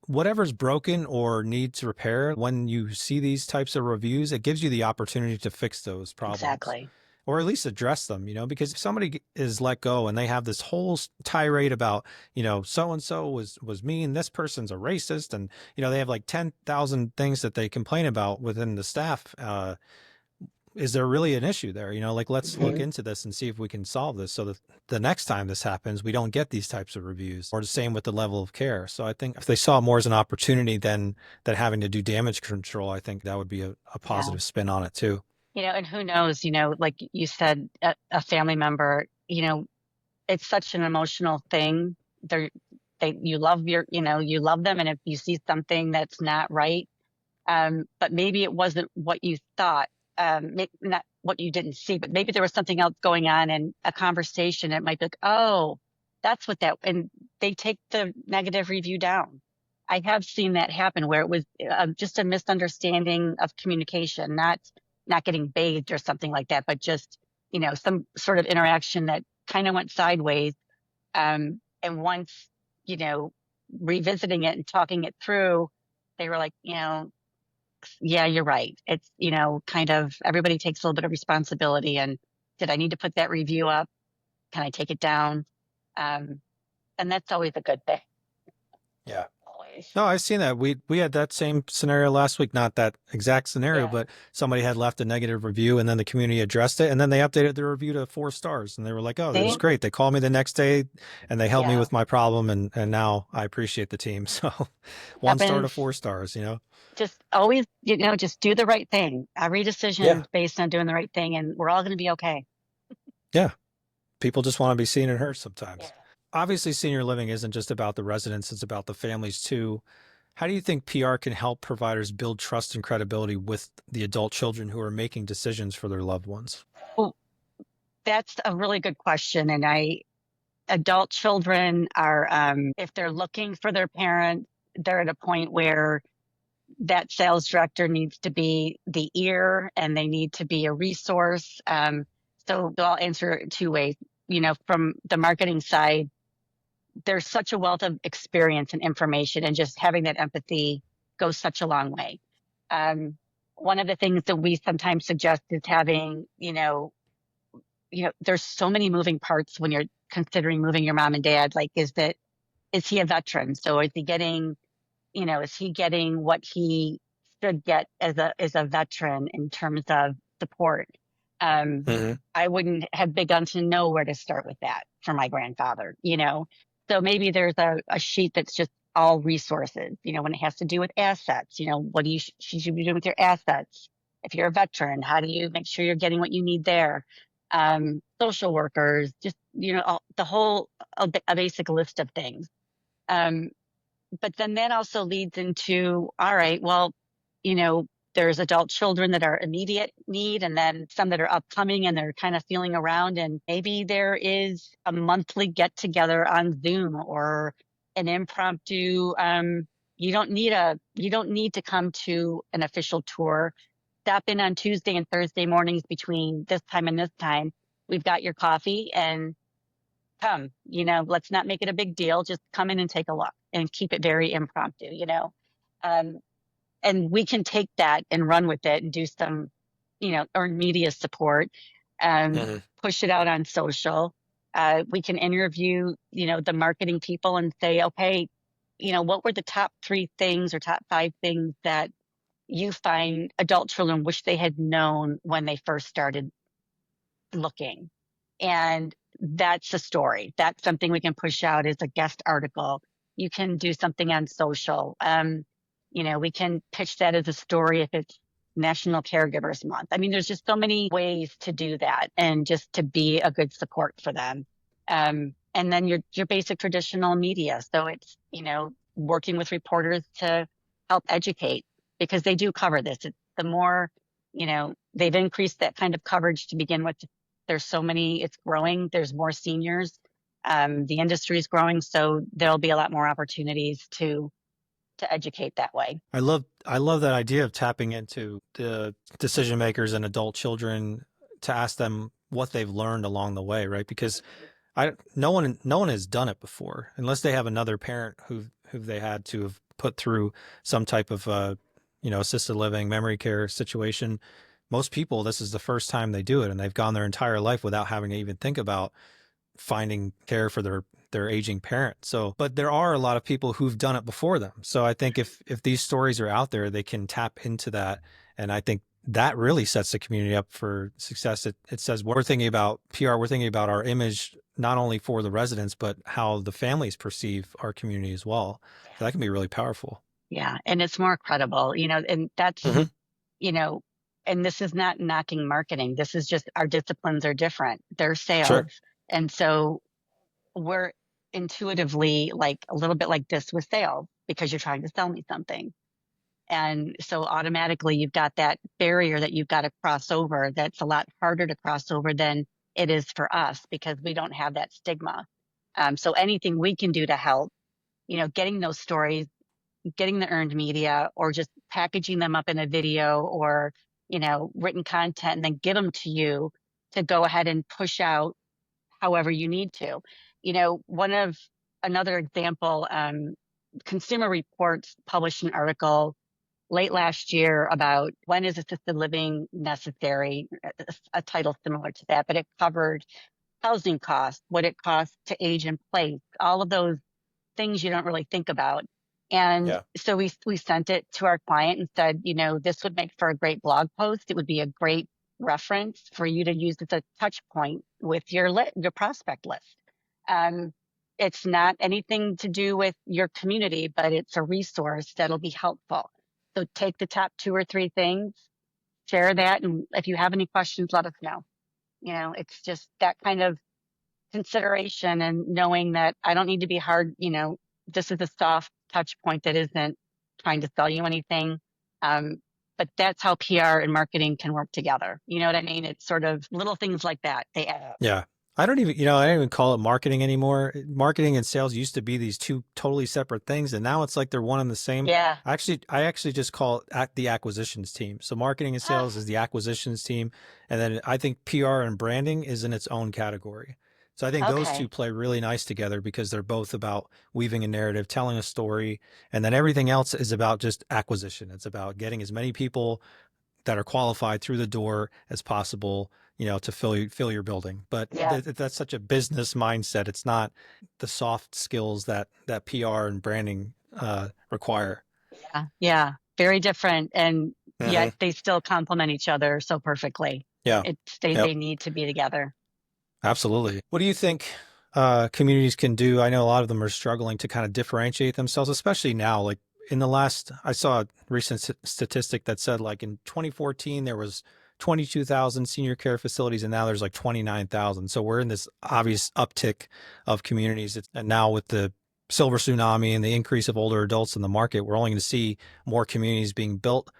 whatever's broken or needs repair, when you see these types of reviews, it gives you the opportunity to fix those problems, exactly. or at least address them, because if somebody is let go and they have this whole tirade about, so and so was mean, this person's a racist, and they have like 10,000 things that they complain about within the staff, is there really an issue there? Like, let's look Hmm. into this and see if we can solve this, so that the next time this happens, we don't get these types of reviews. Or the same with the level of care. So I think if they saw it more as an opportunity than having to do damage control, I think that would be a Yeah. positive spin on it too. And who knows, like you said, a family member, it's such an emotional thing. They're, you love you love them. And if you see something that's not right, but maybe it wasn't what you thought, not what you didn't see, but maybe there was something else going on in a conversation. It might be like, oh, that's what that, and they take the negative review down. I have seen that happen where it was just a misunderstanding of communication, not getting bathed or something like that, but just, some sort of interaction that kind of went sideways. And once, you know, revisiting it and talking it through, they were like, yeah, you're right. It's, kind of everybody takes a little bit of responsibility. And did I need to put that review up? Can I take it down? Um, and that's always a good thing. Yeah. Always. No, I've seen that. We had that same scenario last week, not that exact scenario, Yeah. but somebody had left a negative review, and then the community addressed it, and then they updated the review to 4 stars, and they were like, "Oh, that was See? great." They called me the next day, and they helped me Yeah. with my problem, and now I appreciate the team. So, 1 star to Happens. 4 stars. Just always, just do the right thing. Every decision Yeah, is based on doing the right thing, and we're all going to be okay. yeah. People just want to be seen and heard Yeah. sometimes. Obviously, senior living isn't just about the residents; it's about the families too. How do you think PR can help providers build trust and credibility with the adult children who are making decisions for their loved ones? Well, that's a really good question. And adult children are, if they're looking for their parent, they're at a point where that sales director needs to be the ear and they need to be a resource. So I'll answer it two ways. From the marketing side, there's such a wealth of experience and information, and just having that empathy goes such a long way. Um, One of the things that we sometimes suggest is having, there's so many moving parts when you're considering moving your mom and dad. Like, is he a veteran? So is he getting what he should get as a veteran in terms of support? Um, Hmm. I wouldn't have begun to know where to start with that for my grandfather. So maybe there's a sheet that's just all resources, when it has to do with assets, what should you be doing with your assets? If you're a veteran, how do you make sure you're getting what you need there? Social workers, just, the whole, a basic list of things. Um, but then that also leads into, all right, well, you know, there's adult children that are immediate need, and then some that are upcoming and they're kind of feeling around. And maybe there is a monthly get together on Zoom or an impromptu. You don't need to come to an official tour. Stop in on Tuesday and Thursday mornings between this time and this time. We've got your coffee, and come, let's not make it a big deal. Just come in and take a look and keep it very impromptu. Um, and we can take that and run with it and do some, earned media support, Hmm. push it out on social. We can interview, the marketing people and say, okay, what were the top 3 things or top 5 things that you find adult children wish they had known when they first started looking? And that's a story. That's something we can push out as a guest article. You can do something on social. We can pitch that as a story if it's National Caregivers Month. I mean, there's just so many ways to do that and just to be a good support for them. And then your basic traditional media. So it's, working with reporters to help educate because they do cover this. It's the more, they've increased that kind of coverage to begin with. There's so many, it's growing. There's more seniors. The industry is growing, so there'll be a lot more opportunities to educate that way. I love that idea of tapping into the decision makers and adult children to ask them what they've learned along the way, right? Because no one has done it before unless they have another parent who they had to have put through some type of assisted living, memory care situation. Most people, this is the first time they do it, and they've gone their entire life without having to even think about finding care for their aging parent. So, but there are a lot of people who've done it before them. So I think if these stories are out there, they can tap into that. And I think that really sets the community up for success. It says we're thinking about PR, we're thinking about our image, not only for the residents, but how the families perceive our community as well. So that can be really powerful. Yeah. And it's more credible, and that's, Hmm. you know, and this is not knocking marketing. This is just our disciplines are different. They're Sure. sales. And so we're intuitively like a little bit like this with sales because you're trying to sell me something. And so automatically you've got that barrier that you've got to cross over. That's a lot harder to cross over than it is for us because we don't have that stigma. So anything we can do to help, getting those stories, getting the earned media, or just packaging them up in a video or, written content and then get them to you to go ahead and push out however you need to. One of another example, Consumer Reports published an article late last year about when is assisted living necessary, a title similar to that, but it covered housing costs, what it costs to age in place, all of those things you don't really think about. And Yeah. so we sent it to our client and said, this would make for a great blog post. It would be a great reference for you to use as a touch point with your prospect list. Um, it's not anything to do with your community, but it's a resource that'll be helpful. So take the top 2 or 3 things, share that, and if you have any questions, let us know. It's just that kind of consideration and knowing that I don't need to be hard, this is a soft touch point that isn't trying to sell you anything. Um, but that's how PR and marketing can work together. You know what I mean? It's sort of little things like that. They add up. Yeah. I don't even call it marketing anymore. Marketing and sales used to be these two totally separate things, and now it's like they're one and the same. Yeah. I actually just call it the acquisitions team. So marketing and sales is the acquisitions team, and then I think PR and branding is in its own category. So I think those two Okay. play really nice together because they're both about weaving a narrative, telling a story, and then everything else is about just acquisition. It's about getting as many people that are qualified through the door as possible, to fill your building. But Yeah. that's such a business mindset. It's not the soft skills that PR and branding require. Yeah. Yeah. Very different. And Hmm. yet they still complement each other so perfectly. Yeah. Yep. They need to be together. Absolutely. What do you think communities can do? I know a lot of them are struggling to kind of differentiate themselves, especially now. Like I saw a recent statistic that said like in 2014, there was 22,000 senior care facilities and now there's like 29,000. So we're in this obvious uptick of communities. And now with the silver tsunami and the increase of older adults in the market, we're only going to see more communities being built.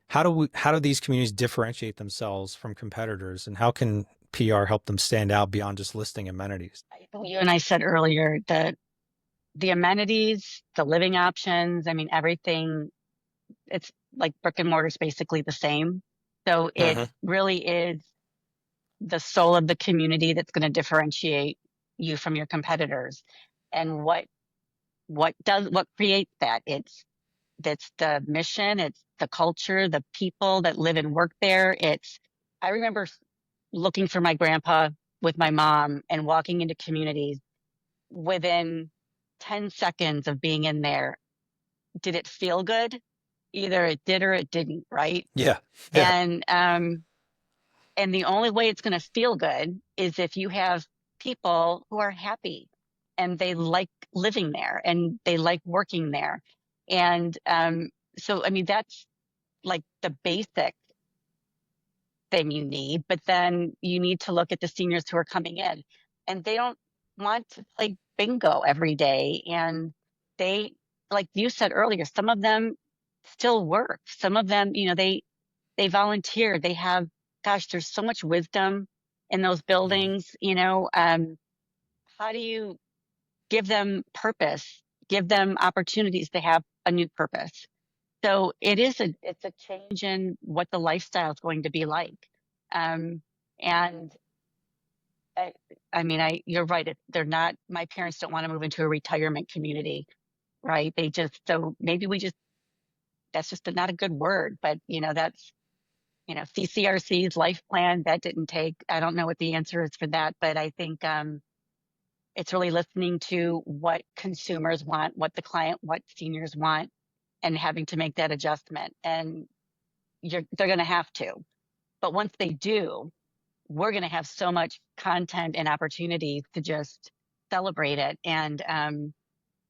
How do these communities differentiate themselves from competitors, and how can PR help them stand out beyond just listing amenities? You and I said earlier that the amenities, the living options, I mean, everything, it's like brick and mortar is basically the same. So it Hmm. really is the soul of the community that's going to differentiate you from your competitors. And what creates that? That's the mission, it's the culture, the people that live and work there. I remember looking for my grandpa with my mom and walking into communities within 10 seconds of being in there, did it feel good? Either it did or it didn't, right? Yeah. Yeah. And and the only way it's going to feel good is if you have people who are happy and they like living there and they like working there. And so, I mean, that's like the basic thing you need, but then you need to look at the seniors who are coming in and they don't want to play bingo every day. And they, like you said earlier, some of them still work. Some of them, they volunteer. They have, gosh, there's so much wisdom in those Mhm. buildings. How do you give them purpose, give them opportunities to have a new purpose? So it's a change in what the lifestyle is going to be like. Um, and I, I mean, you're right. They're not, my parents don't want to move into a retirement community, right? So maybe that's just not a good word, but that's, CCRC's life plan that didn't take, I don't know what the answer is for that, but I think, it's really listening to what consumers want, what seniors want, and having to make that adjustment. And they're going to have to. But once they do, we're going to have so much content and opportunities to just celebrate it, and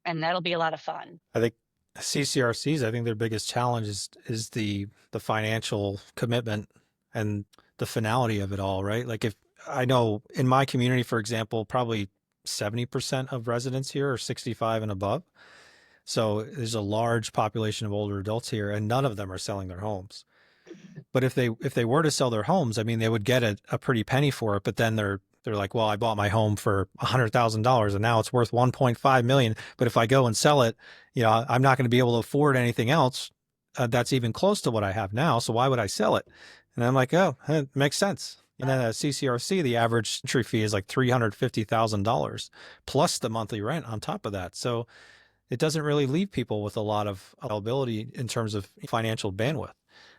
that'll be a lot of fun. I think CCRCs, I think their biggest challenge is the financial commitment and the finality of it all, right? Like if I know in my community, for example, probably 70% of residents here are 65 and above. So there's a large population of older adults here, and none of them are selling their homes. But if they were to sell their homes, I mean, they would get a pretty penny for it. But then they're like, well, I bought my home for $100,000 and now it's worth 1.5 million. But if I go and sell it, I'm not going to be able to afford anything else that's even close to what I have now. So why would I sell it? And I'm like, oh, it makes sense. And then at CCRC, the average entry fee is like $350,000 plus the monthly rent on top of that. So it doesn't really leave people with a lot of availability in terms of financial bandwidth.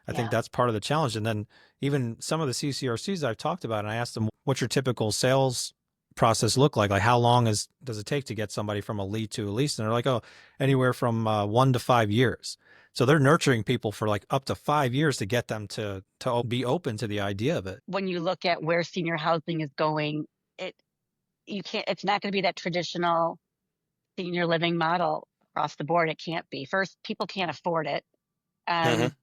I think Yeah. that's part of the challenge. And then even some of the CCRCs I've talked about, and I asked them, what's your typical sales process look like? Like how long does it take to get somebody from a lead to a lease? And they're like, oh, anywhere from 1 to 5 years. So they're nurturing people for like up to 5 years to get them to be open to the idea of it. When you look at where senior housing is going, it it's not going to be that traditional senior living model across the board. It can't be. First, people can't afford it. Hmm. Um,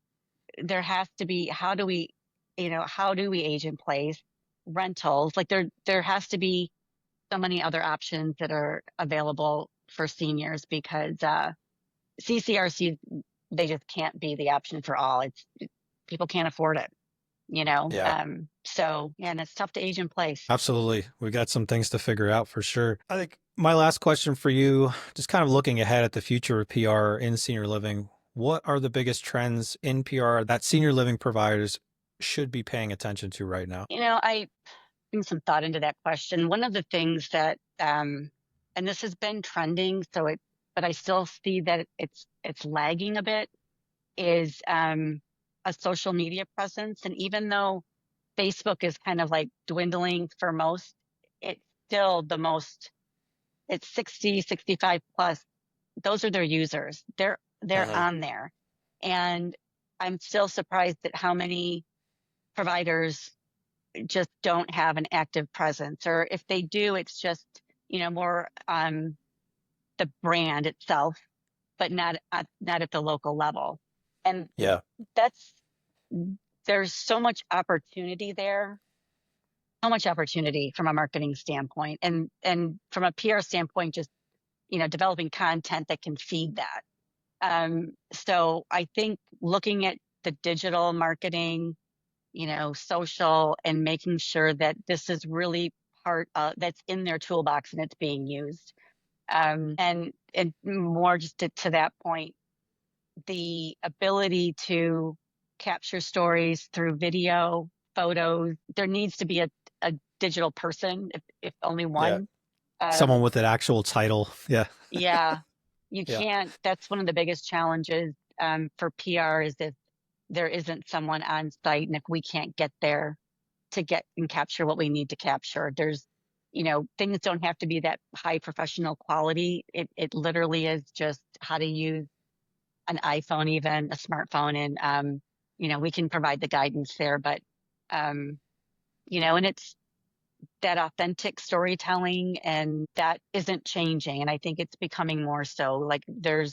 there has to be, how do we age in place? Rentals, like there has to be so many other options that are available for seniors because CCRC, they just can't be the option for all. People can't afford it, you know. Yeah. So yeah, and it's tough to age in place. Absolutely. We got some things to figure out for sure. I think my last question for you, just kind of looking ahead at the future of PR in senior living, what are the biggest trends in PR that senior living providers should be paying attention to right now? I put some thought into that question. One of the things that, and this has been trending, but I still see that it's lagging a bit, is a social media presence. And even though Facebook is kind of like dwindling for most, it's still it's 60, 65 plus. Those are their users. They're Hmm. on there. And I'm still surprised at how many providers just don't have an active presence. Or if they do, it's just, more the brand itself, but not at the local level. And Yeah. that's there's so much opportunity from a marketing standpoint, and from a PR standpoint, just developing content that can feed that. So I think looking at the digital marketing, social, and making sure that this is really that's in their toolbox and it's being used. And more just to that point, the ability to capture stories through video, photos. There needs to be a digital person, if only Yeah. one. Someone Um, with an actual title. Yeah. yeah, you Yeah. can't. That's one of the biggest challenges for PR is if there isn't someone on site, and if we can't get there, to get and capture what we need to capture. There's, things don't have to be that high professional quality. It literally is just how to use an iPhone, even a smartphone. And, we can provide the guidance there, but, and it's that authentic storytelling, and that isn't changing. And I think it's becoming more so. Like there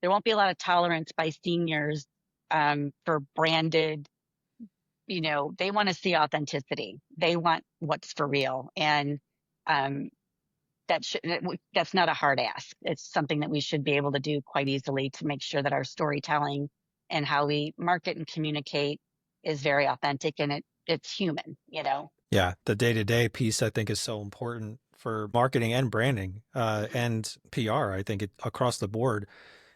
won't be a lot of tolerance by seniors for branded, they want to see authenticity. They want what's for real. And um, that's not a hard ask. It's something that we should be able to do quite easily to make sure that our storytelling and how we market and communicate is very authentic, and it's human. Yeah, the day-to-day piece I think is so important for marketing and branding and PR. I think across the board,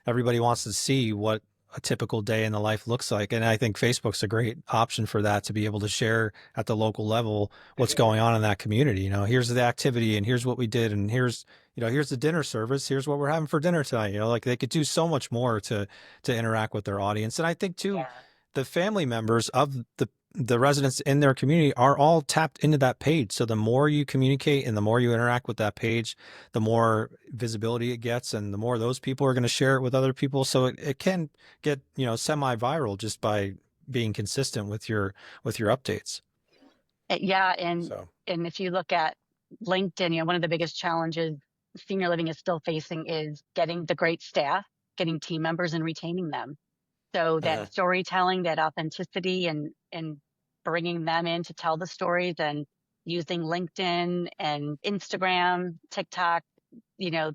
everybody wants to see what a typical day in the life looks like. And I think Facebook's a great option for that, to be able to share at the local level what's going on in that community. Here's the activity and here's what we did. And here's the dinner service. Here's what we're having for dinner tonight. Like they could do so much more to interact with their audience. And I think too, Yeah. the family members of the residents in their community are all tapped into that page. So the more you communicate and the more you interact with that page, the more visibility it gets, and the more those people are going to share it with other people. So it can get, semi-viral just by being consistent with your updates. Yeah. And So if you look at LinkedIn, one of the biggest challenges senior living is still facing is getting the great staff, getting team members, and retaining them. So that storytelling, that authenticity, and bringing them in to tell the stories, and using LinkedIn and Instagram, TikTok, and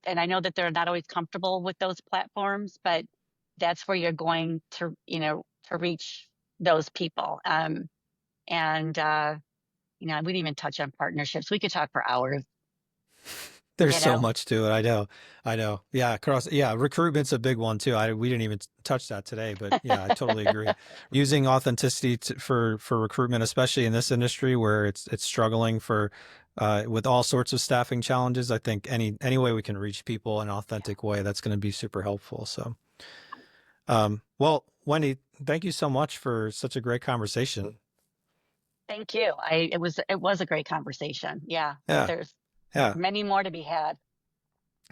I know that they're not always comfortable with those platforms, but that's where you're going to, to reach those people. And we didn't even touch on partnerships. We could talk for hours. there's so much to it. I know. Yeah. Recruitment's a big one too. We didn't even touch that today, but yeah, I totally agree. Using authenticity for recruitment, especially in this industry where it's struggling with all sorts of staffing challenges. I think any way we can reach people in an authentic way, that's going to be super helpful. So, well, Wendy, thank you so much for such a great conversation. Thank you. It was a great conversation. Yeah. Yeah. There's Yeah, many more to be had.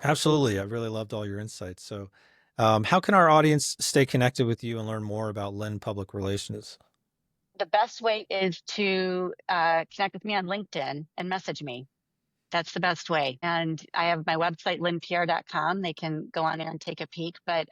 absolutely. I really loved all your insights. So, how can our audience stay connected with you and learn more about Lynn Public Relations? The best way is to connect with me on LinkedIn and message me. That's the best way. And I have my website, lynnpr.com. They can go on there and take a peek. But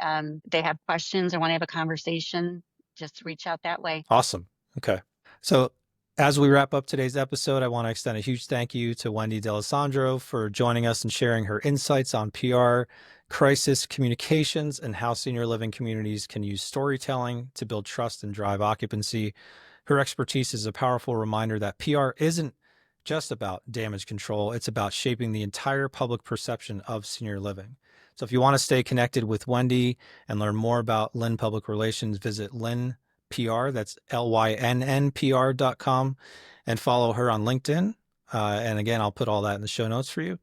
they have questions or want to have a conversation, just reach out that way. Awesome. Okay. So as we wrap up today's episode, I want to extend a huge thank you to Wendy D'Alessandro for joining us and sharing her insights on PR, crisis communications, and how senior living communities can use storytelling to build trust and drive occupancy. Her expertise is a powerful reminder that PR isn't just about damage control. It's about shaping the entire public perception of senior living. So if you want to stay connected with Wendy and learn more about Lynn Public Relations, visit Lynn PR, that's LYNNPR.com, and follow her on LinkedIn. And again, I'll put all that in the show notes for you.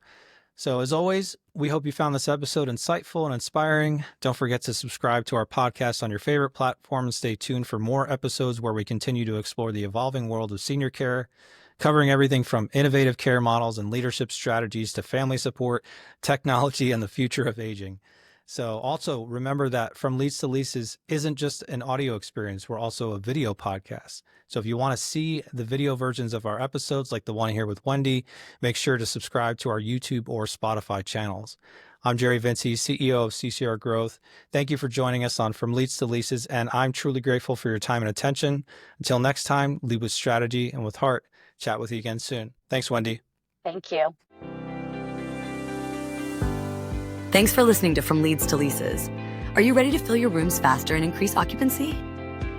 So as always, we hope you found this episode insightful and inspiring. Don't forget to subscribe to our podcast on your favorite platform and stay tuned for more episodes where we continue to explore the evolving world of senior care, covering everything from innovative care models and leadership strategies to family support, technology, and the future of aging. So also remember that From Leads to Leases isn't just an audio experience. We're also a video podcast. So if you want to see the video versions of our episodes, like the one here with Wendy, make sure to subscribe to our YouTube or Spotify channels. I'm Jerry Vinci, CEO of CCR Growth. Thank you for joining us on From Leads to Leases, and I'm truly grateful for your time and attention. Until next time, lead with strategy and with heart. Chat with you again soon. Thanks, Wendy. Thank you. Thanks for listening to From Leads to Leases. Are you ready to fill your rooms faster and increase occupancy?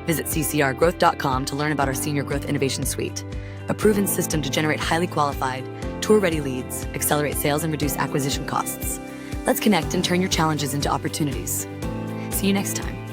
Visit ccrgrowth.com to learn about our Senior Growth Innovation Suite, a proven system to generate highly qualified, tour-ready leads, accelerate sales, and reduce acquisition costs. Let's connect and turn your challenges into opportunities. See you next time.